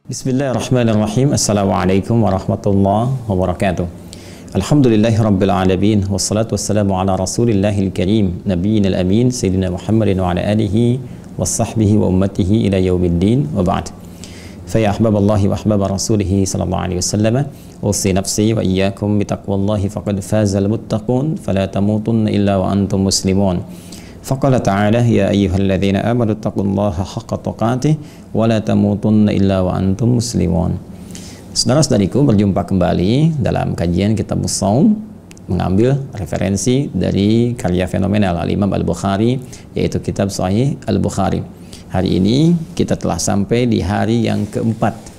Bismillahirrahmanirrahim. Assalamualaikum warahmatullahi wabarakatuh. Alhamdulillahi rabbil alamin. Wassalatu wassalamu ala rasulillahil karim Nabiyina al-amin Sayyidina Muhammadin wa ala alihi wa sahbihi wa ummatihi ila yaumiddin wa ba'd. Faya ahbaballahi wa ahbaba rasulihi sallallahu alaihi wasallam. Usi nafsi wa iyyakum bitaqwallahi faqad fazal muttaqun. Fala tamutunna illa wa antum muslimun. Faqala ta'ala ya ayyuhalladzina amanu taqullaha haqqa tuqatih wa la tamutunna illa wa antum muslimun. Saudara-saudariku, berjumpa kembali dalam kajian Kitabus Shaum, mengambil referensi dari karya fenomenal Al-Imam Al-Bukhari, yaitu kitab Sahih Al-Bukhari. Hari ini kita telah sampai di hari yang keempat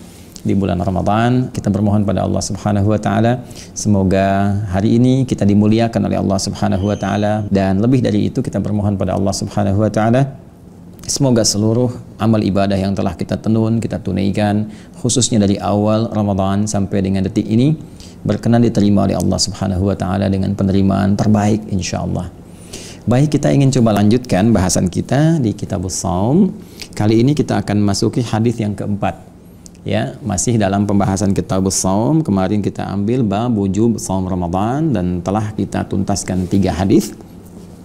di bulan Ramadan. Kita bermohon pada Allah Subhanahu wa taala semoga hari ini kita dimuliakan oleh Allah Subhanahu wa taala, dan lebih dari itu kita bermohon pada Allah Subhanahu wa taala semoga seluruh amal ibadah yang telah kita tenun, kita tunaikan khususnya dari awal Ramadan sampai dengan detik ini berkenan diterima oleh Allah Subhanahu wa taala dengan penerimaan terbaik insyaallah. Baik, kita ingin coba lanjutkan bahasan kita di Kitabus Shaum. Kali ini kita akan masuki hadis yang keempat. Ya, masih dalam pembahasan Kitabus Shaum. Kemarin kita ambil bab wujub shaum Ramadan dan telah kita tuntaskan 3 hadis.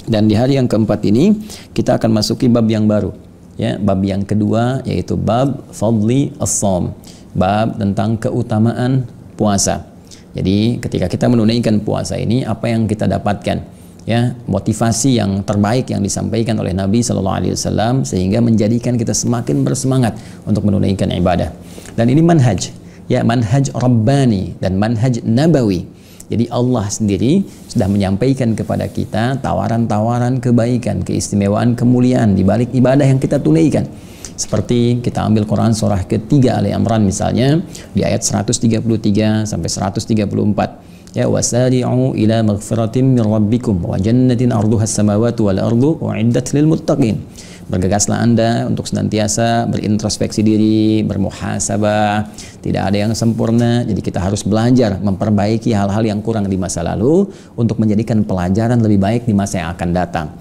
Dan di hari yang keempat ini kita akan masuki bab yang baru. Ya, bab yang kedua yaitu bab fadli as-shaum. Bab tentang keutamaan puasa. Jadi ketika kita menunaikan puasa ini, apa yang kita dapatkan? Ya, motivasi yang terbaik yang disampaikan oleh Nabi Shallallahu Alaihi Wasallam sehingga menjadikan kita semakin bersemangat untuk menunaikan ibadah. Dan ini manhaj, ya, manhaj Rabbani dan manhaj Nabawi. Jadi Allah sendiri sudah menyampaikan kepada kita tawaran-tawaran kebaikan, keistimewaan, kemuliaan di balik ibadah yang kita tunaikan. Seperti kita ambil Quran surah ketiga Ali Imran misalnya di ayat 133 sampai 134. Ya, wasari'u ila maghfiratin min rabbikum wa jannatin arduha as-samawati wal ardu u'iddat lil muttaqin. Bergegaslah Anda untuk senantiasa berintrospeksi diri, bermuhasabah. Tidak ada yang sempurna, jadi kita harus belajar memperbaiki hal-hal yang kurang di masa lalu untuk menjadikan pelajaran lebih baik di masa yang akan datang.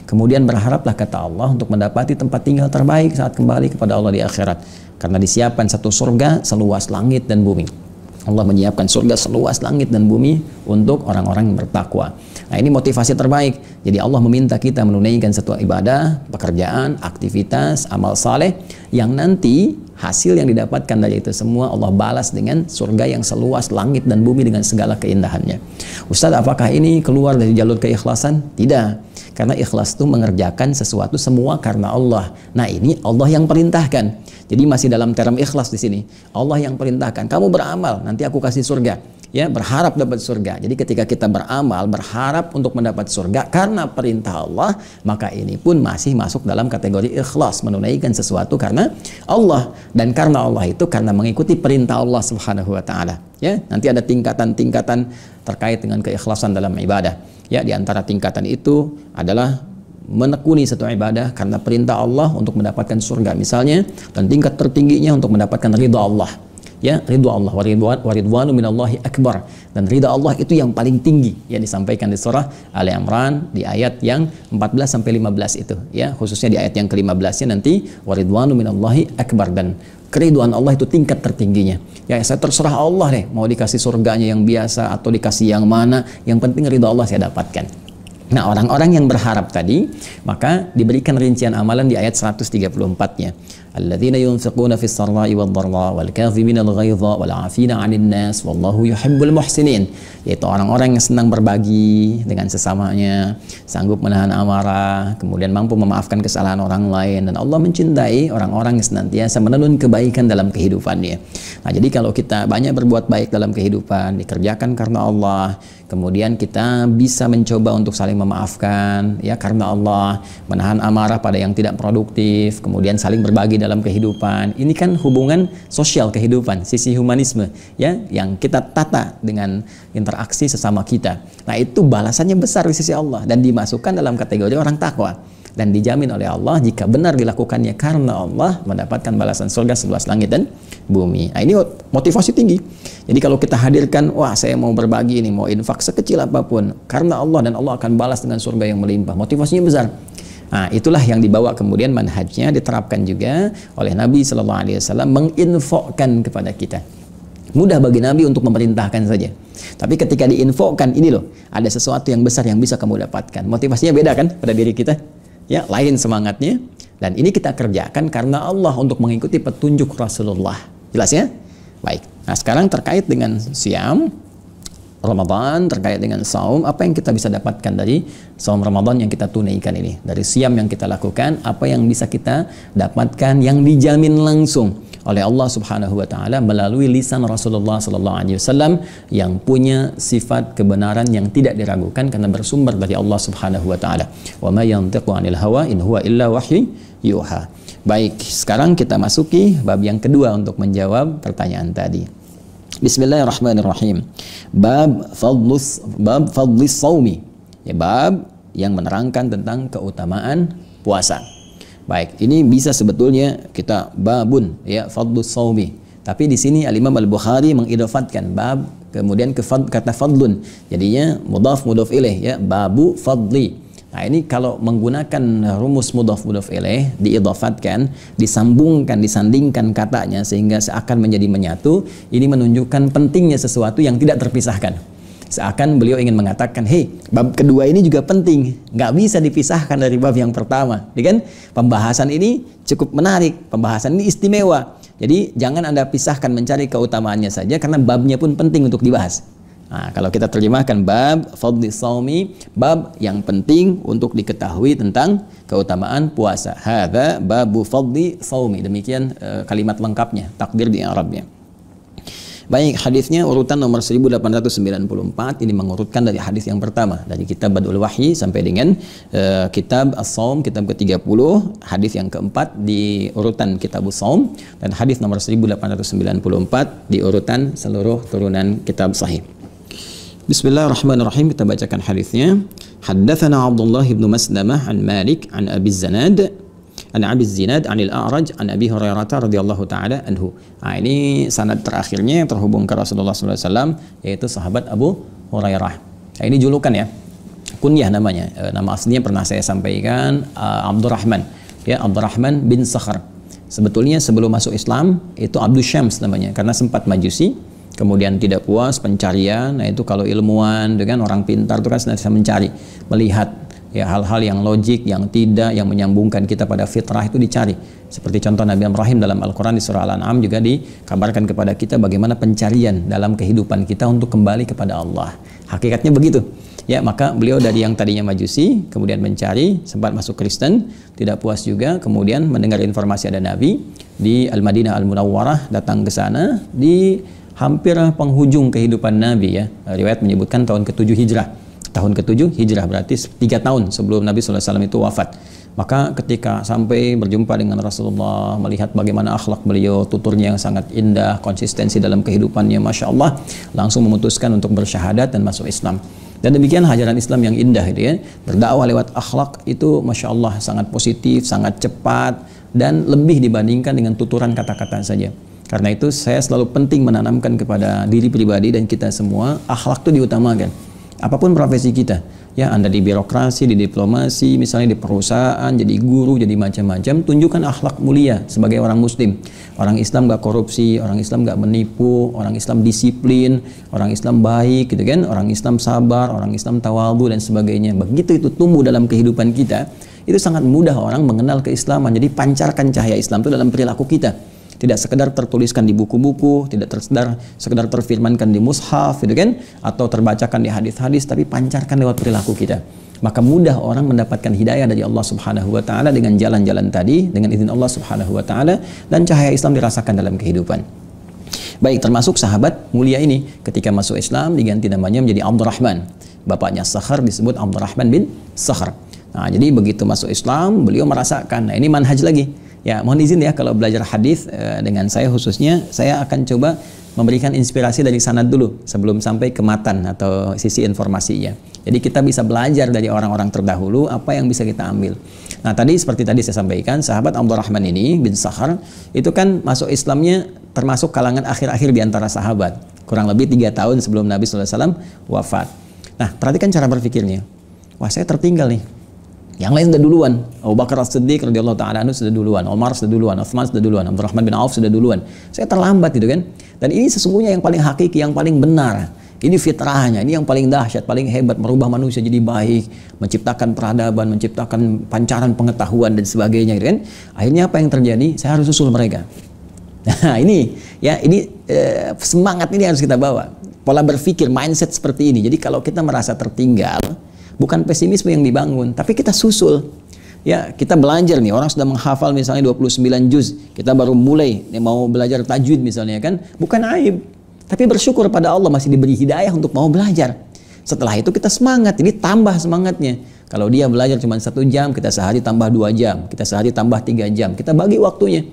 Kemudian berharaplah, kata Allah, untuk mendapati tempat tinggal terbaik saat kembali kepada Allah di akhirat, karena disiapkan satu surga seluas langit dan bumi. Allah menyiapkan surga seluas langit dan bumi untuk orang-orang yang bertakwa. Nah, ini motivasi terbaik. Jadi Allah meminta kita menunaikan satu ibadah, pekerjaan, aktivitas, amal saleh yang nanti hasil yang didapatkan dari itu semua Allah balas dengan surga yang seluas langit dan bumi dengan segala keindahannya. Ustaz, apakah ini keluar dari jalur keikhlasan? Tidak. Karena ikhlas itu mengerjakan sesuatu semua karena Allah. Nah, ini Allah yang perintahkan. Jadi masih dalam term ikhlas di sini. Allah yang perintahkan, kamu beramal, nanti aku kasih surga. Ya, berharap dapat surga. Jadi ketika kita beramal, berharap untuk mendapat surga karena perintah Allah, maka ini pun masih masuk dalam kategori ikhlas, menunaikan sesuatu karena Allah. Dan karena Allah itu karena mengikuti perintah Allah Subhanahu wa taala. Ya, nanti ada tingkatan-tingkatan terkait dengan keikhlasan dalam ibadah. Ya, di antara tingkatan itu adalah menekuni satu ibadah karena perintah Allah untuk mendapatkan surga misalnya, dan tingkat tertingginya untuk mendapatkan ridha Allah. Ya, ridha Allah, waridwanu minallahi akbar, dan ridha Allah itu yang paling tinggi yang disampaikan di surah Ali Imran di ayat yang 14 sampai 15 itu, ya, khususnya di ayat yang ke-15-nya nanti waridwanu minallahi akbar, dan keriduan Allah itu tingkat tertingginya. Ya, saya terserah Allah deh, mau dikasih surganya yang biasa atau dikasih yang mana, yang penting ridha Allah saya dapatkan. Nah, orang-orang yang berharap tadi, maka diberikan rincian amalan di ayat 134-nya. Alladzina yunfiquna fis sarra'i wad dharra wal kadhibina al ghaidha wal 'afina 'anil nas wallahu yuhibbul muhsinin. Yaitu orang-orang yang senang berbagi dengan sesamanya, sanggup menahan amarah, kemudian mampu memaafkan kesalahan orang lain, dan Allah mencintai orang-orang yang senantiasa menenun kebaikan dalam kehidupannya. Nah, jadi kalau kita banyak berbuat baik dalam kehidupan, dikerjakan karena Allah, kemudian kita bisa mencoba untuk saling memaafkan, ya, karena Allah, menahan amarah pada yang tidak produktif, kemudian saling berbagi dalam kehidupan. Ini kan hubungan sosial kehidupan, sisi humanisme, ya, yang kita tata dengan interaksi sesama kita. Nah, itu balasannya besar di sisi Allah dan dimasukkan dalam kategori orang takwa. Dan dijamin oleh Allah jika benar dilakukannya karena Allah, mendapatkan balasan surga seluas langit dan bumi. Nah, ini motivasi tinggi. Jadi kalau kita hadirkan, wah, saya mau berbagi ini, mau infak sekecil apapun karena Allah, dan Allah akan balas dengan surga yang melimpah. Motivasinya besar. Nah, itulah yang dibawa kemudian manhajnya diterapkan juga oleh Nabi Shallallahu Alaihi Wasallam, menginfokan kepada kita. Mudah bagi Nabi untuk memerintahkan saja. Tapi ketika diinfokan, ini loh, ada sesuatu yang besar yang bisa kamu dapatkan. Motivasinya beda kan pada diri kita, ya, lain semangatnya. Dan ini kita kerjakan karena Allah, untuk mengikuti petunjuk Rasulullah. Jelas ya? Baik. Nah, sekarang terkait dengan siam Ramadan, terkait dengan saum, apa yang kita bisa dapatkan dari saum Ramadan yang kita tunaikan ini? Dari siam yang kita lakukan, apa yang bisa kita dapatkan yang dijamin langsung oleh Allah Subhanahu wa taala melalui lisan Rasulullah sallallahu alaihi wasallam yang punya sifat kebenaran yang tidak diragukan karena bersumber dari Allah Subhanahu wa taala. Wa ma yantiqu 'anil hawa in huwa illa wahyu yuha. Baik, sekarang kita masuki bab yang kedua untuk menjawab pertanyaan tadi. Bismillahirrahmanirrahim. Bab fadlis saumi. Ya, bab yang menerangkan tentang keutamaan puasa. Baik, ini bisa sebetulnya kita babun, ya, fadlus saumi. Tapi di sini Al-Imam Al-Bukhari mengidofatkan bab kemudian ke kata fadlun. Jadinya mudhaf ilaih, ya, babu fadli. Nah, ini kalau menggunakan rumus mudhaf ilaih, diidofatkan, disambungkan, disandingkan katanya sehingga seakan menjadi menyatu, ini menunjukkan pentingnya sesuatu yang tidak terpisahkan. Seakan beliau ingin mengatakan, hei, bab kedua ini juga penting, nggak bisa dipisahkan dari bab yang pertama. Kan? Pembahasan ini cukup menarik, pembahasan ini istimewa. Jadi jangan Anda pisahkan mencari keutamaannya saja, karena babnya pun penting untuk dibahas. Nah, kalau kita terjemahkan bab fadli saumi, bab yang penting untuk diketahui tentang keutamaan puasa. Hadza babu fadli saumi. Demikian kalimat lengkapnya, takdir di Arabnya. Baik, hadisnya urutan nomor 1894, ini mengurutkan dari hadis yang pertama dari kitab Badul Wahyi sampai dengan kitab As-Shaum, kitab ke-30, hadis yang keempat di urutan kitab As-Shaum, dan hadis nomor 1894 di urutan seluruh turunan kitab Sahih. Bismillahirrahmanirrahim, kita bacakan hadisnya. Haddatsana Abdullah bin Maslamah an Malik an Abi Zanad an Abi Zinad an Al-A'raj an Abi Hurairah radhiyallahu taala anhu. Nah, ini sanad terakhirnya yang terhubung ke Rasulullah sallallahu alaihi wasallam, yaitu sahabat Abu Hurairah. Nah, ini julukan ya, kunyah namanya. Nama aslinya pernah saya sampaikan, Abdurrahman, ya, Abdurrahman bin Sakhar. Sebetulnya sebelum masuk Islam itu Abdul Syams namanya, karena sempat majusi. Kemudian tidak puas pencarian, nah itu kalau ilmuwan dengan orang pintar itu kan senantiasa mencari, melihat ya hal-hal yang logik, yang tidak, yang menyambungkan kita pada fitrah itu dicari. Seperti contoh Nabi Ibrahim dalam Al-Quran di surah Al-An'am juga dikabarkan kepada kita bagaimana pencarian dalam kehidupan kita untuk kembali kepada Allah. Hakikatnya begitu. Ya, maka beliau dari yang tadinya majusi, kemudian mencari, sempat masuk Kristen, tidak puas juga, kemudian mendengar informasi ada Nabi di Al-Madinah Al-Munawwarah, datang ke sana di hampir penghujung kehidupan Nabi, ya. Riwayat menyebutkan tahun ke-7 Hijrah. Tahun ke-7 Hijrah berarti 3 tahun sebelum Nabi SAW itu wafat. Maka ketika sampai berjumpa dengan Rasulullah, melihat bagaimana akhlak beliau, tuturnya yang sangat indah, konsistensi dalam kehidupannya, Masya Allah, langsung memutuskan untuk bersyahadat dan masuk Islam. Dan demikian ajaran Islam yang indah itu, ya. Berdakwah lewat akhlak itu Masya Allah sangat positif, sangat cepat, dan lebih dibandingkan dengan tuturan kata-kata saja. Karena itu saya selalu penting menanamkan kepada diri pribadi dan kita semua, akhlak itu diutamakan. Apapun profesi kita, ya, Anda di birokrasi, di diplomasi, misalnya di perusahaan, jadi guru, jadi macam-macam, tunjukkan akhlak mulia sebagai orang muslim. Orang Islam gak korupsi, orang Islam gak menipu, orang Islam disiplin, orang Islam baik, gitu kan, orang Islam sabar, orang Islam tawadhu dan sebagainya. Begitu itu tumbuh dalam kehidupan kita, itu sangat mudah orang mengenal keislaman. Jadi pancarkan cahaya Islam itu dalam perilaku kita. Tidak sekedar tertuliskan di buku-buku, tidak sekedar terfirmankan di mushaf, gitu kan, atau terbacakan di hadis-hadis, tapi pancarkan lewat perilaku kita. Maka mudah orang mendapatkan hidayah dari Allah Subhanahu wa taala dengan jalan-jalan tadi, dengan izin Allah Subhanahu wa taala, dan cahaya Islam dirasakan dalam kehidupan. Baik, termasuk sahabat mulia ini ketika masuk Islam diganti namanya menjadi Abdurrahman. Bapaknya Sakhar disebut Abdurrahman bin Sakhar. Nah, jadi begitu masuk Islam, beliau merasakan, nah ini manhaj lagi. Ya, mohon izin ya, kalau belajar hadis dengan saya khususnya, saya akan coba memberikan inspirasi dari sanad dulu sebelum sampai ke matan atau sisi informasinya. Jadi kita bisa belajar dari orang-orang terdahulu apa yang bisa kita ambil. Nah, tadi seperti tadi saya sampaikan, sahabat Abdurrahman ini bin Sakhar itu kan masuk Islamnya termasuk kalangan akhir-akhir di antara sahabat, kurang lebih 3 tahun sebelum Nabi SAW wafat. Nah, perhatikan cara berpikirnya. Wah, saya tertinggal nih. Yang lain sudah duluan. Abu Bakar As-Siddiq radhiyallahu taala anhu sudah duluan, Umar sudah duluan, Utsman sudah duluan, Abdurrahman bin Auf sudah duluan. Saya terlambat gitu kan. Dan ini sesungguhnya yang paling hakiki, yang paling benar. Ini fitrahnya, ini yang paling dahsyat, paling hebat, merubah manusia jadi baik, menciptakan peradaban, menciptakan pancaran pengetahuan dan sebagainya gitu kan. Akhirnya apa yang terjadi? Saya harus susul mereka. Nah, ini ya, ini semangat ini harus kita bawa. Pola berpikir, mindset seperti ini. Jadi kalau kita merasa tertinggal, bukan pesimisme yang dibangun, tapi kita susul. Ya, kita belajar nih, orang sudah menghafal misalnya 29 juz, kita baru mulai mau belajar tajwid misalnya kan, bukan aib. Tapi bersyukur pada Allah masih diberi hidayah untuk mau belajar. Setelah itu kita semangat, ini tambah semangatnya. Kalau dia belajar cuma 1 jam, kita sehari tambah 2 jam, kita sehari tambah 3 jam, kita bagi waktunya.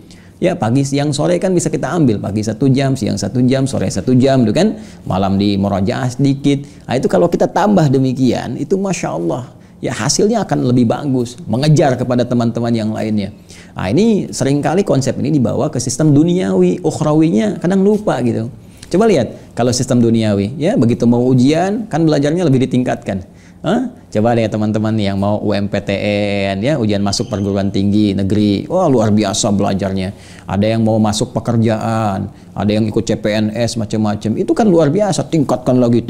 Ya, pagi, siang, sore kan bisa kita ambil. Pagi 1 jam, siang 1 jam, sore 1 jam, gitu kan. Malam di murojaah sedikit. Nah, itu kalau kita tambah demikian, itu Masya Allah. Ya, hasilnya akan lebih bagus. Mengejar kepada teman-teman yang lainnya. Nah, ini seringkali konsep ini dibawa ke sistem duniawi. Ukhrawinya kadang lupa gitu. Coba lihat, kalau sistem duniawi, ya begitu mau ujian, kan belajarnya lebih ditingkatkan. Coba lihat teman-teman yang mau UMPTN, ya ujian masuk perguruan tinggi negeri, wah luar biasa belajarnya. Ada yang mau masuk pekerjaan, ada yang ikut CPNS macam-macam, itu kan luar biasa. Tingkatkan lagi,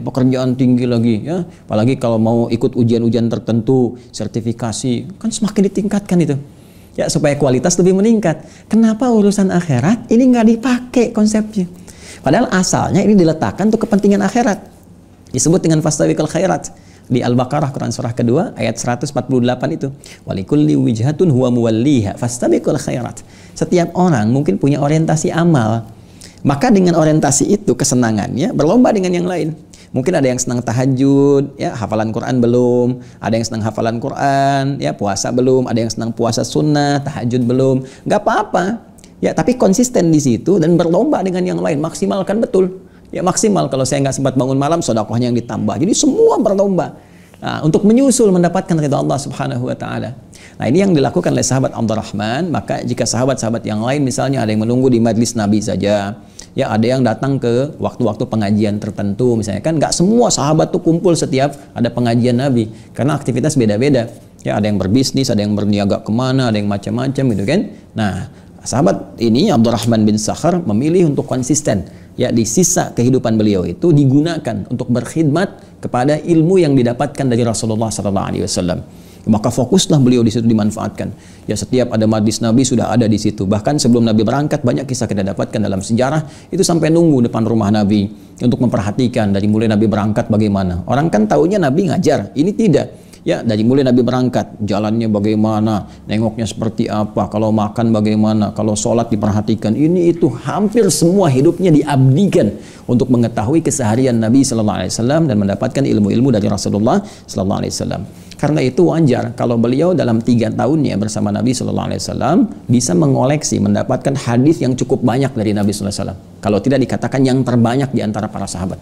pekerjaan tinggi lagi, ya. Apalagi kalau mau ikut ujian-ujian tertentu, sertifikasi, kan semakin ditingkatkan itu. Ya, supaya kualitas lebih meningkat. Kenapa urusan akhirat ini nggak dipakai konsepnya? Padahal asalnya ini diletakkan untuk kepentingan akhirat. Disebut dengan fastabiqul khairat di Al-Baqarah Quran surah kedua ayat 148 itu. Walikulli wijhatun huwa muwalliha fastabiqul khairat. Setiap orang mungkin punya orientasi amal. Maka dengan orientasi itu kesenangannya berlomba dengan yang lain. Mungkin ada yang senang tahajud, ya hafalan Quran belum, ada yang senang hafalan Quran, ya puasa belum, ada yang senang puasa sunnah, tahajud belum. Nggak apa-apa. Ya, tapi konsisten di situ dan berlomba dengan yang lain, maksimalkan betul. Ya maksimal, kalau saya nggak sempat bangun malam, sedekahnya yang ditambah. Jadi semua berlomba untuk menyusul mendapatkan ridha Allah Subhanahu wa taala. Nah, ini yang dilakukan oleh sahabat Abdurrahman. Maka jika sahabat-sahabat yang lain misalnya ada yang menunggu di majlis Nabi saja, ya ada yang datang ke waktu-waktu pengajian tertentu misalnya kan, nggak semua sahabat tuh kumpul setiap ada pengajian Nabi karena aktivitas beda-beda. Ya, ada yang berbisnis, ada yang berniaga kemana, ada yang macam-macam gitu kan. Nah, sahabat ini Abdurrahman bin Sakhar memilih untuk konsisten. Ya, di sisa kehidupan beliau itu digunakan untuk berkhidmat kepada ilmu yang didapatkan dari Rasulullah SAW. Maka fokuslah beliau di situ dimanfaatkan. Ya, setiap ada majlis Nabi sudah ada di situ. Bahkan sebelum Nabi berangkat banyak kisah kita dapatkan dalam sejarah itu sampai nunggu depan rumah Nabi untuk memperhatikan dari mulai Nabi berangkat bagaimana. Orang kan taunya Nabi ngajar, ini tidak. Ya, dari mulai Nabi berangkat, jalannya bagaimana, nengoknya seperti apa, kalau makan bagaimana, kalau sholat diperhatikan, ini itu hampir semua hidupnya diabdikan untuk mengetahui keseharian Nabi Sallallahu Alaihi Wasallam dan mendapatkan ilmu-ilmu dari Rasulullah Sallallahu Alaihi Wasallam. Karena itu wajar kalau beliau dalam 3 tahunnya bersama Nabi Sallallahu Alaihi Wasallam bisa mengoleksi, mendapatkan hadis yang cukup banyak dari Nabi Sallallahu Alaihi Wasallam. Kalau tidak dikatakan yang terbanyak di antara para sahabat.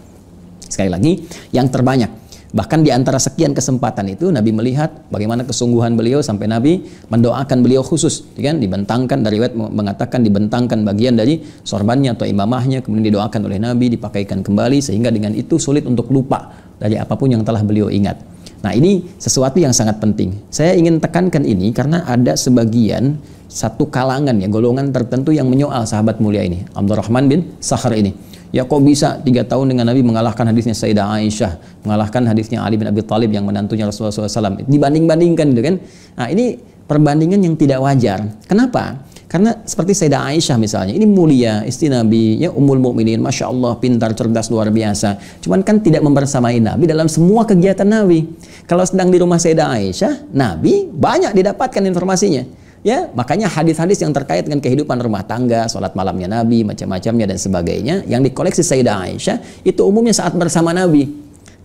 Sekali lagi, yang terbanyak. Bahkan di antara sekian kesempatan itu Nabi melihat bagaimana kesungguhan beliau sampai Nabi mendoakan beliau khusus, kan? Dibentangkan, dari riwayat mengatakan dibentangkan bagian dari sorbannya atau imamahnya, kemudian didoakan oleh Nabi, dipakaikan kembali sehingga dengan itu sulit untuk lupa dari apapun yang telah beliau ingat. Nah, ini sesuatu yang sangat penting. Saya ingin tekankan ini karena ada sebagian satu kalangan ya, golongan tertentu yang menyoal sahabat mulia ini, Abdurrahman bin Sakhar ini. Ya, kok bisa 3 tahun dengan Nabi mengalahkan hadisnya Sayyidah Aisyah, mengalahkan hadisnya Ali bin Abi Thalib yang menantunya Rasulullah SAW. Dibanding-bandingkan gitu kan. Nah, ini perbandingan yang tidak wajar. Kenapa? Karena seperti Sayyidah Aisyah misalnya, ini mulia, istri Nabi, ya Ummul Mukminin, Masya Allah, pintar, cerdas, luar biasa. Cuman kan tidak membersamai Nabi dalam semua kegiatan Nabi. Kalau sedang di rumah Sayyidah Aisyah, Nabi banyak didapatkan informasinya. Ya, makanya hadis-hadis yang terkait dengan kehidupan rumah tangga, sholat malamnya Nabi, macam-macamnya dan sebagainya, yang dikoleksi Sayyidah Aisyah, itu umumnya saat bersama Nabi.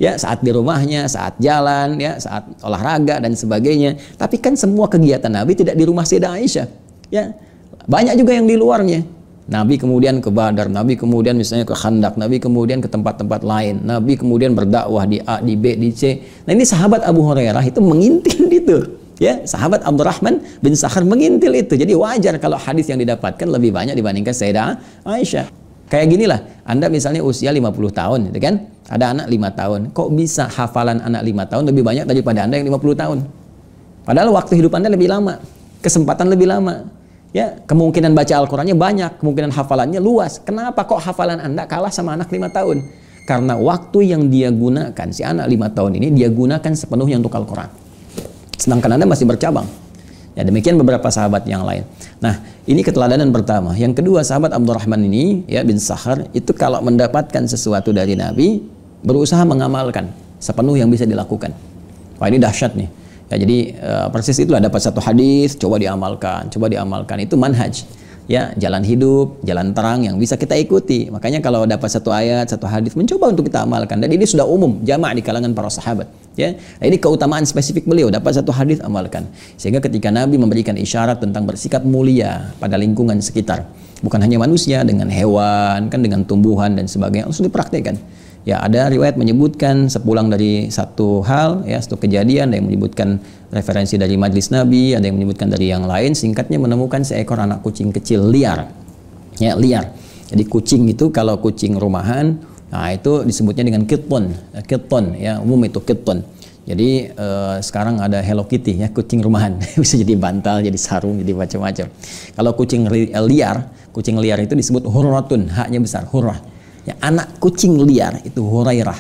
Ya, saat di rumahnya, saat jalan, ya, saat olahraga dan sebagainya. Tapi kan semua kegiatan Nabi tidak di rumah Sayyidah Aisyah. Ya, banyak juga yang di luarnya. Nabi kemudian ke Badar, Nabi kemudian misalnya ke Khandak, Nabi kemudian ke tempat-tempat lain, Nabi kemudian berdakwah di A, di B, di C. Nah, ini sahabat Abu Hurairah itu mengintil itu. Ya, sahabat Abdurrahman bin Sakhar mengintil itu. Jadi wajar kalau hadis yang didapatkan lebih banyak dibandingkan Sayyidah Aisyah. Kayak ginilah, Anda misalnya usia 50 tahun, gitu kan? Ada anak 5 tahun. Kok bisa hafalan anak 5 tahun lebih banyak daripada Anda yang 50 tahun? Padahal waktu hidup Anda lebih lama, kesempatan lebih lama. Ya, kemungkinan baca Al-Qur'annya banyak, kemungkinan hafalannya luas. Kenapa kok hafalan Anda kalah sama anak 5 tahun? Karena waktu yang dia gunakan, si anak 5 tahun ini dia gunakan sepenuhnya untuk Al-Qur'an. Sedangkan Anda masih bercabang. Ya, demikian beberapa sahabat yang lain. Nah, ini keteladanan pertama. Yang kedua, sahabat Abdurrahman ini, ya, bin Sakhar, itu kalau mendapatkan sesuatu dari Nabi, berusaha mengamalkan sepenuh yang bisa dilakukan. Wah, ini dahsyat nih. Ya, jadi persis itulah, dapat satu hadis, coba diamalkan, itu manhaj. Ya, jalan hidup, jalan terang yang bisa kita ikuti. Makanya kalau dapat satu ayat, satu hadis, mencoba untuk kita amalkan. Dan ini sudah umum, jamaah di kalangan para sahabat. Ya, nah, ini keutamaan spesifik beliau, dapat satu hadis, amalkan. Sehingga ketika Nabi memberikan isyarat tentang bersikap mulia pada lingkungan sekitar, bukan hanya manusia, dengan hewan, kan, dengan tumbuhan dan sebagainya, langsung dipraktekkan. Ya, ada riwayat menyebutkan sepulang dari satu hal, ya, satu kejadian, ada yang menyebutkan referensi dari majlis Nabi, ada yang menyebutkan dari yang lain. Singkatnya, menemukan seekor anak kucing kecil liar. Ya, liar. Jadi kucing itu kalau kucing rumahan, nah itu disebutnya dengan kitton, ya, umum itu kitton. Jadi sekarang ada Hello Kitty, ya, kucing rumahan. Bisa jadi bantal, jadi sarung, jadi macam-macam. Kalau kucing liar itu disebut hurratun, haknya besar, hurrah. Ya, anak kucing liar itu Hurairah.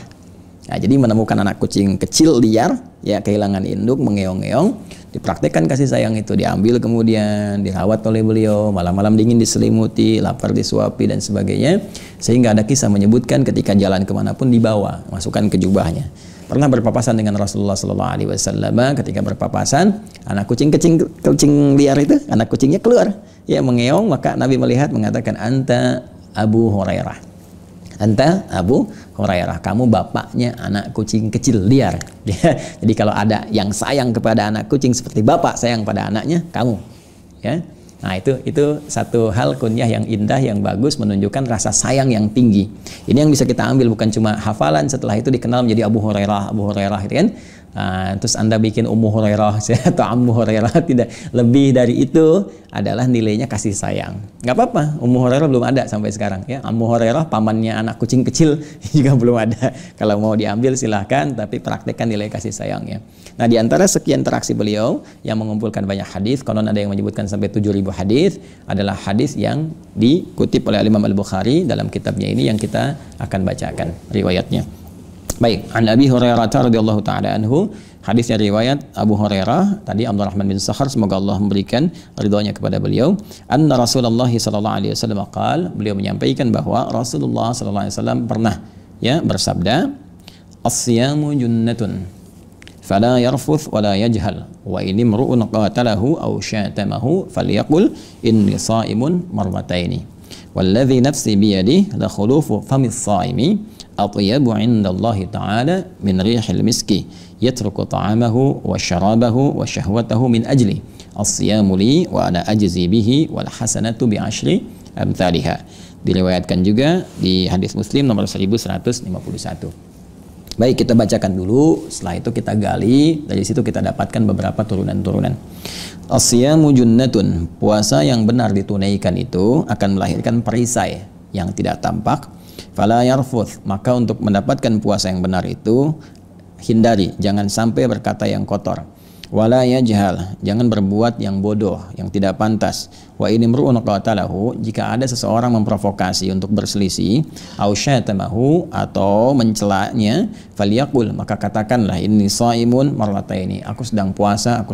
Nah, jadi menemukan anak kucing kecil liar, ya, kehilangan induk, mengeong-ngeong, dipraktekkan kasih sayang itu, diambil kemudian dirawat oleh beliau, malam-malam dingin diselimuti, lapar disuapi dan sebagainya. Sehingga ada kisah menyebutkan ketika jalan kemanapun dibawa, masukkan ke jubahnya. Pernah berpapasan dengan Rasulullah SAW. Ketika berpapasan, anak kucing liar itu, anak kucingnya keluar, ya, mengeong. Maka Nabi melihat, mengatakan, anta Abu Hurairah. Anta Abu Hurairah, kamu bapaknya anak kucing kecil liar. Jadi kalau ada yang sayang kepada anak kucing seperti bapak sayang pada anaknya, kamu. Ya. Nah, itu satu hal kunyah yang indah, yang bagus, menunjukkan rasa sayang yang tinggi. Ini yang bisa kita ambil, bukan cuma hafalan, setelah itu dikenal menjadi Abu Hurairah, gitu kan? Nah, terus Anda bikin Ummu Hurairah atau Ammu Hurairah, tidak. Lebih dari itu adalah nilainya kasih sayang. Nggak apa-apa, Ummu Hurairah belum ada sampai sekarang, ya. Ammu Hurairah, pamannya anak kucing kecil, juga belum ada. Kalau mau diambil silahkan, tapi praktekkan nilai kasih sayangnya. Nah, di antara sekian interaksi beliau yang mengumpulkan banyak hadis, konon ada yang menyebutkan sampai 7.000 hadis, adalah hadis yang dikutip oleh Imam Al-Bukhari dalam kitabnya ini, yang kita akan bacakan riwayatnya. Baik, an Abi Hurairah radhiyallahu taala anhu, hadisnya riwayat Abu Hurairah, tadi Abdurrahman bin Sakhar, semoga Allah memberikan ridhonya kepada beliau. Anna Rasulullah sallallahu alaihi wasallam qaal, beliau menyampaikan bahwa Rasulullah sallallahu alaihi wasallam pernah, ya, bersabda, as-siyamu junnatun fala yarfuth wala yajhal wa in imru'un qatalahu aw syatamahu falyaqul inni sha'imun marrataini walladhi nafsi biyadihi la khulufu famis shaimi atyabu 'indallahi ta'ala min rihil miski yatruku ta'amahu wa syarabahu wa syahwatahu min ajli as-siyamu li wa ana ajzi bihi wal hasanatu bi asyri amthaliha. Diriwayatkan juga di hadis Muslim nomor 1151. Baik, kita bacakan dulu, setelah itu kita gali, dari situ kita dapatkan beberapa turunan-turunan. As-siyamu junnatun, puasa yang benar ditunaikan itu akan melahirkan perisai yang tidak tampak. Fala yarfuth, maka untuk mendapatkan puasa yang benar itu hindari, jangan sampai berkata yang kotor. Wala yajhal, jangan berbuat yang bodoh, yang tidak pantas. Wa in imru'un qatalahu, jika ada seseorang memprovokasi untuk berselisih, au syatamahu, atau mencelanya, falyaqul, maka katakanlah, inni shaimun marrataini, aku sedang puasa,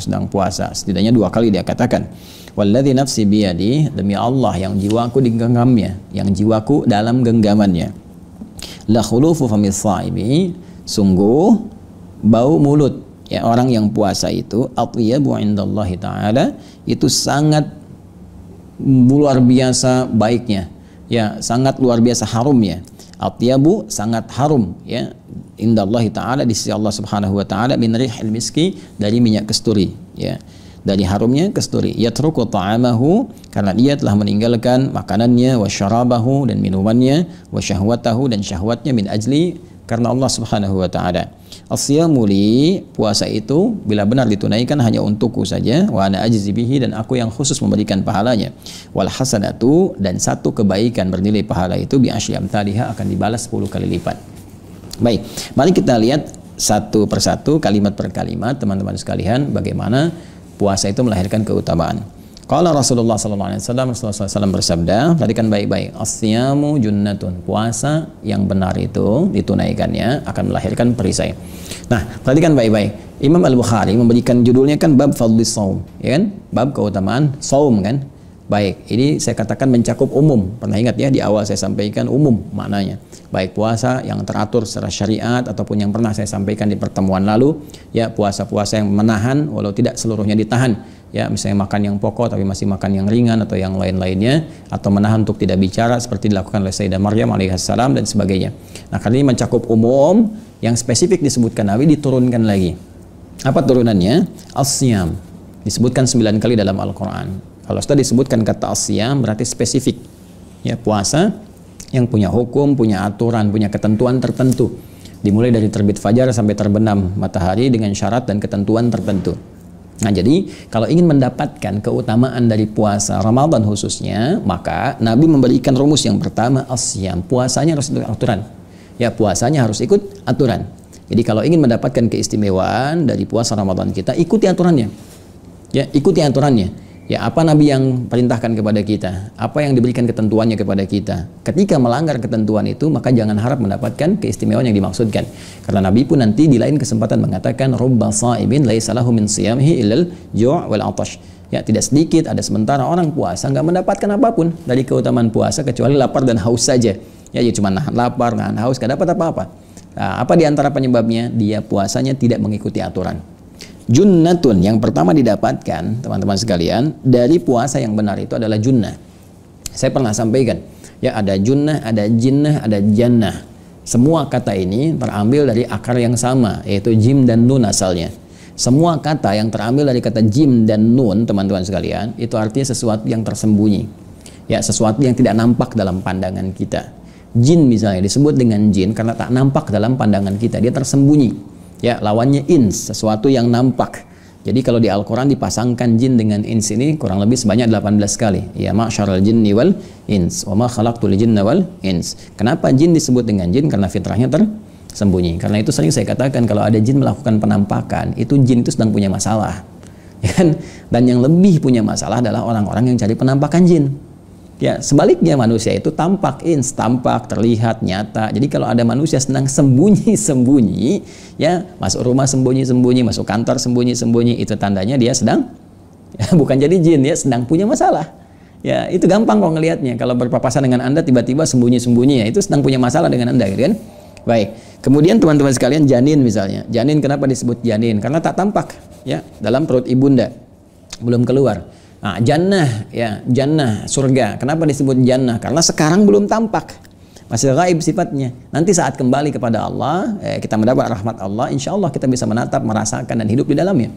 setidaknya 2 kali dia katakan. Walladzi nafsi biyadi, demi Allah yang jiwaku digenggamnya, yang jiwaku dalam genggamannya. La khulufu famis shaimi, sungguh bau mulut, ya, orang yang puasa itu atyabu 'indallahi ta'ala, itu sangat luar biasa baiknya, ya, sangat luar biasa harumnya. Atyabu, sangat harum, ya, indallahi ta'ala, di sisi Allah Subhanahu wa taala, min rihil miski, dari minyak kasturi, ya, dari harumnya kasturi. Yatruku ta'amahu, karena dia telah meninggalkan makanannya, wa syarabahu, dan minumannya, wa syahwatahu, dan syahwatnya, min ajli, karena Allah Subhanahu wa taala. As-siyamu li, puasa itu bila benar ditunaikan hanya untukku saja, wa ana ajzi bihi, dan aku yang khusus memberikan pahalanya. Wal hasanatu, dan satu kebaikan bernilai pahala itu bi asyri amthaliha, akan dibalas 10 kali lipat. Baik, mari kita lihat satu persatu, kalimat per kalimat, teman-teman sekalian, bagaimana puasa itu melahirkan keutamaan. Kalau Rasulullah SAW bersabda, perhatikan baik-baik, as-siyamu junnatun, puasa yang benar itu ditunaikannya akan melahirkan perisai. Nah, perhatikan baik-baik. Imam Al-Bukhari memberikan judulnya kan bab fadlis saum, ya kan? Bab keutamaan saum kan? Baik, ini saya katakan mencakup umum. Pernah ingat ya di awal saya sampaikan umum maknanya. Baik puasa yang teratur secara syariat ataupun yang pernah saya sampaikan di pertemuan lalu, ya puasa-puasa yang menahan walau tidak seluruhnya ditahan. Ya, misalnya makan yang pokok tapi masih makan yang ringan atau yang lain-lainnya, atau menahan untuk tidak bicara seperti dilakukan oleh Sayyidah Maryam alaihissalam dan sebagainya. Nah, karena ini mencakup umum, yang spesifik disebutkan Nabi diturunkan lagi. Apa turunannya? As-siyam. Disebutkan 9 kali dalam Al-Quran. Kalau sudah disebutkan kata as-siyam berarti spesifik. Ya, puasa yang punya hukum, punya aturan, punya ketentuan tertentu. Dimulai dari terbit fajar sampai terbenam matahari dengan syarat dan ketentuan tertentu. Nah, jadi kalau ingin mendapatkan keutamaan dari puasa Ramadan khususnya, maka Nabi memberikan rumus yang pertama, as-siyam. Puasanya harus ikut aturan. Ya, puasanya harus ikut aturan. Jadi kalau ingin mendapatkan keistimewaan dari puasa Ramadan kita, ikuti aturannya. Ya, ikuti aturannya. Ya, apa Nabi yang perintahkan kepada kita? Apa yang diberikan ketentuannya kepada kita? Ketika melanggar ketentuan itu, maka jangan harap mendapatkan keistimewaan yang dimaksudkan. Karena Nabi pun nanti di lain kesempatan mengatakan, "Rubba sha'imin laisa lahu min siyamihi illal ju' wal 'atash." Ya, tidak sedikit ada sementara orang puasa nggak mendapatkan apapun dari keutamaan puasa kecuali lapar dan haus saja. Ya, dia cuma nahan lapar, nahan haus, nggak dapat apa-apa. Nah, apa di antara penyebabnya? Dia puasanya tidak mengikuti aturan. Junnatun, yang pertama didapatkan teman-teman sekalian dari puasa yang benar itu adalah junnah. Saya pernah sampaikan, ya, ada junnah, ada jinnah, ada jannah. Semua kata ini terambil dari akar yang sama, yaitu jim dan nun asalnya. Semua kata yang terambil dari kata jim dan nun, teman-teman sekalian, itu artinya sesuatu yang tersembunyi. Ya, sesuatu yang tidak nampak dalam pandangan kita. Jin misalnya disebut dengan jin karena tak nampak dalam pandangan kita, dia tersembunyi. Ya, lawannya ins, sesuatu yang nampak. Jadi kalau di Al-Quran dipasangkan jin dengan ins ini kurang lebih sebanyak 18 kali. Ya, ma'syaral jinni wal ins, wa ma khalaqtul jinna wal ins. Kenapa jin disebut dengan jin? Karena fitrahnya tersembunyi. Karena itu sering saya katakan kalau ada jin melakukan penampakan, itu jin itu sedang punya masalah. Ya kan? Dan yang lebih punya masalah adalah orang-orang yang cari penampakan jin. Ya, sebaliknya manusia itu tampak, ins, tampak, terlihat, nyata. Jadi kalau ada manusia sedang sembunyi-sembunyi, ya, masuk rumah sembunyi-sembunyi, masuk kantor sembunyi-sembunyi, itu tandanya dia sedang, ya, bukan jadi jin, ya, sedang punya masalah. Ya, itu gampang kok ngelihatnya. Kalau berpapasan dengan Anda tiba-tiba sembunyi-sembunyi, ya, itu sedang punya masalah dengan Anda, gitu kan? Baik. Kemudian teman-teman sekalian, janin misalnya. Janin kenapa disebut janin? Karena tak tampak, ya, dalam perut ibunda, belum keluar. Nah, jannah, ya, jannah, surga. Kenapa disebut jannah? Karena sekarang belum tampak, masih gaib sifatnya. Nanti saat kembali kepada Allah, kita mendapat rahmat Allah, insya Allah kita bisa menatap, merasakan dan hidup di dalamnya.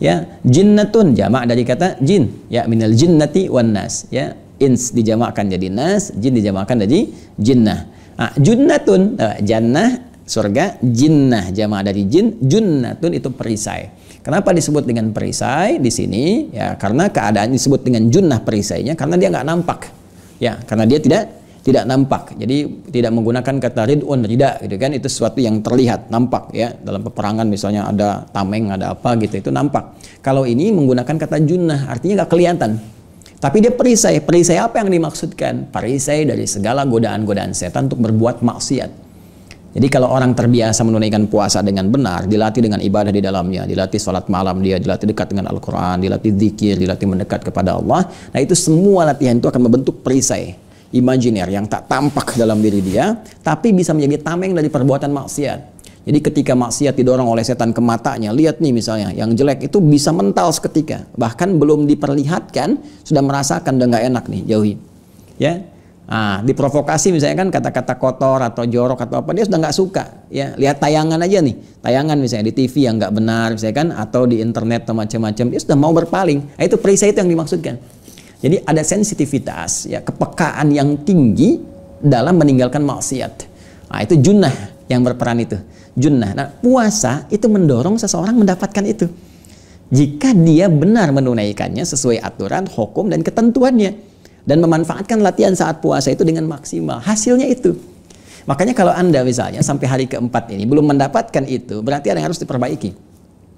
Ya, jinnatun, jamak dari kata jin. Ya, minal jinnati wan nas. Ya, ins dijamakkan jadi nas, jin dijamakkan jadi jinnah. Nah, junnatun, jannah, surga, jinnah, jamak dari jin, junnatun itu perisai. Kenapa disebut dengan perisai di sini? Ya, karena keadaan disebut dengan junnah perisainya karena dia nggak nampak. Ya, karena dia tidak nampak. Jadi tidak menggunakan kata ridun, rida, gitu kan? Itu sesuatu yang terlihat, nampak, ya. Dalam peperangan misalnya ada tameng, ada apa gitu, itu nampak. Kalau ini menggunakan kata junnah, artinya nggak kelihatan. Tapi dia perisai. Perisai apa yang dimaksudkan? Perisai dari segala godaan-godaan setan untuk berbuat maksiat. Jadi kalau orang terbiasa menunaikan puasa dengan benar, dilatih dengan ibadah di dalamnya, dilatih sholat malam dia, dilatih dekat dengan Al-Quran, dilatih zikir, dilatih mendekat kepada Allah. Nah, itu semua latihan itu akan membentuk perisai imajiner yang tak tampak dalam diri dia, tapi bisa menjadi tameng dari perbuatan maksiat. Jadi ketika maksiat didorong oleh setan ke matanya, lihat nih misalnya, yang jelek itu bisa mental seketika. Bahkan belum diperlihatkan, sudah merasakan udah nggak enak nih, jauhi. Ya. Nah, diprovokasi misalnya kan kata-kata kotor atau jorok atau apa, dia sudah nggak suka. Ya, lihat tayangan aja nih, tayangan misalnya di TV yang nggak benar misalnya kan, atau di internet atau macam-macam, dia sudah mau berpaling. Nah, itu perisai itu yang dimaksudkan. Jadi ada sensitivitas, ya, kepekaan yang tinggi dalam meninggalkan maksiat. Nah, itu junnah yang berperan itu. Junnah. Nah, puasa itu mendorong seseorang mendapatkan itu. Jika dia benar menunaikannya sesuai aturan, hukum dan ketentuannya. Dan memanfaatkan latihan saat puasa itu dengan maksimal. Hasilnya itu. Makanya kalau Anda misalnya sampai hari keempat ini belum mendapatkan itu, berarti ada yang harus diperbaiki.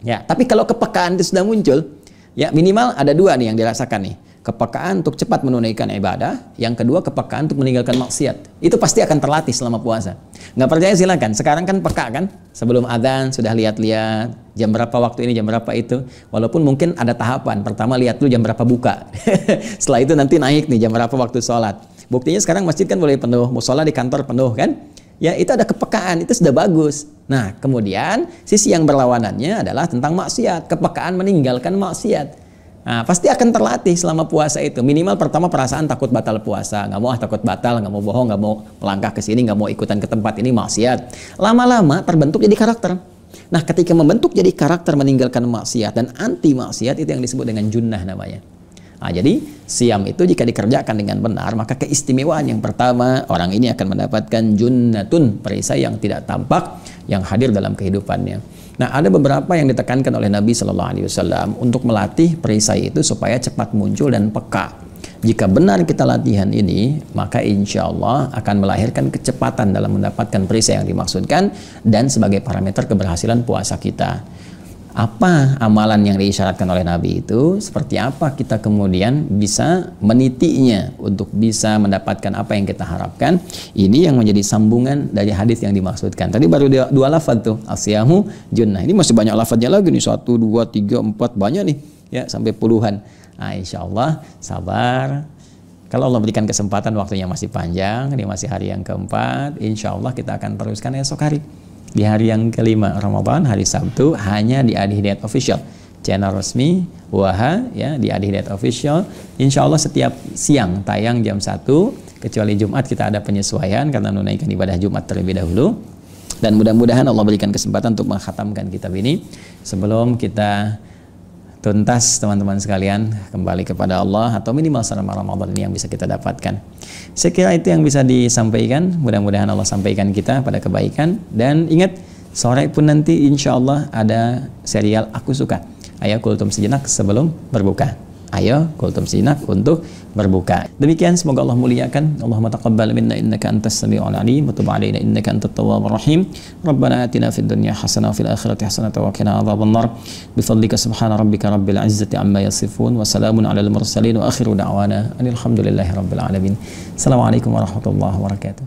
Ya, tapi kalau kepekaan itu sudah muncul, ya minimal ada dua nih yang dirasakan nih. Kepekaan untuk cepat menunaikan ibadah, yang kedua kepekaan untuk meninggalkan maksiat. Itu pasti akan terlatih selama puasa. Nggak percaya silakan. Sekarang kan peka kan, sebelum adzan sudah lihat-lihat jam berapa waktu ini, jam berapa itu. Walaupun mungkin ada tahapan. Pertama lihat dulu jam berapa buka. Setelah itu nanti naik nih jam berapa waktu sholat. Buktinya sekarang masjid kan boleh penuh, musola di kantor penuh kan. Ya itu ada kepekaan, itu sudah bagus. Nah kemudian sisi yang berlawanannya adalah tentang maksiat, kepekaan meninggalkan maksiat. Nah, pasti akan terlatih selama puasa itu. Minimal pertama perasaan takut batal puasa, nggak mau takut batal, nggak mau bohong, nggak mau melangkah ke sini, nggak mau ikutan ke tempat ini, maksiat. Lama-lama terbentuk jadi karakter. Nah ketika membentuk jadi karakter meninggalkan maksiat dan anti maksiat, itu yang disebut dengan junnah namanya. Nah, jadi siam itu jika dikerjakan dengan benar, maka keistimewaan yang pertama, orang ini akan mendapatkan junnatun, perisai yang tidak tampak yang hadir dalam kehidupannya. Nah, ada beberapa yang ditekankan oleh Nabi Shallallahu Alaihi Wasallam untuk melatih perisai itu supaya cepat muncul dan peka. Jika benar kita latihan ini, maka insya Allah akan melahirkan kecepatan dalam mendapatkan perisai yang dimaksudkan dan sebagai parameter keberhasilan puasa kita. Apa amalan yang diisyaratkan oleh Nabi itu, seperti apa kita kemudian bisa menitinya untuk bisa mendapatkan apa yang kita harapkan. Ini yang menjadi sambungan dari hadis yang dimaksudkan. Tadi baru dua lafaz tuh, asyamu junnah. Ini masih banyak lafaznya lagi nih, 1, 2, 3, 4, banyak nih ya, sampai puluhan. Nah, insya Allah sabar. Kalau Allah berikan kesempatan, waktunya masih panjang, ini masih hari yang keempat, insya Allah kita akan teruskan esok hari. Di hari yang kelima Ramadan, hari Sabtu, hanya di Adi Hidayat Official, channel resmi WAHA ya, di Adi Hidayat Official. Insya Allah setiap siang tayang jam 1, kecuali Jumat kita ada penyesuaian karena menunaikan ibadah Jumat terlebih dahulu. Dan mudah-mudahan Allah berikan kesempatan untuk mengkhatamkan kitab ini sebelum kita tuntas, teman-teman sekalian, kembali kepada Allah, atau minimal selama Ramadan ini yang bisa kita dapatkan. Saya kira itu yang bisa disampaikan. Mudah-mudahan Allah sampaikan kita pada kebaikan. Dan ingat, sore pun nanti insya Allah ada serial Aku Suka. Ayo kultum sejenak sebelum berbuka. Ayo kultum sejenak untuk berbuka. Demikian, semoga Allah muliakan. Allahumma taqabbal minna innaka antas sami'ul alim wa tub 'alaina innaka antat tawwabur rahim. Rabbana atina fid dunya hasanah wa fil akhirati hasanah wa qina adzabannar. Bi fadlika subhana rabbika rabbil izzati amma yasifun wa salamun 'alal mursalin wa akhiru da'wana alhamdulillahi rabbil alamin. Assalamualaikum warahmatullahi wabarakatuh.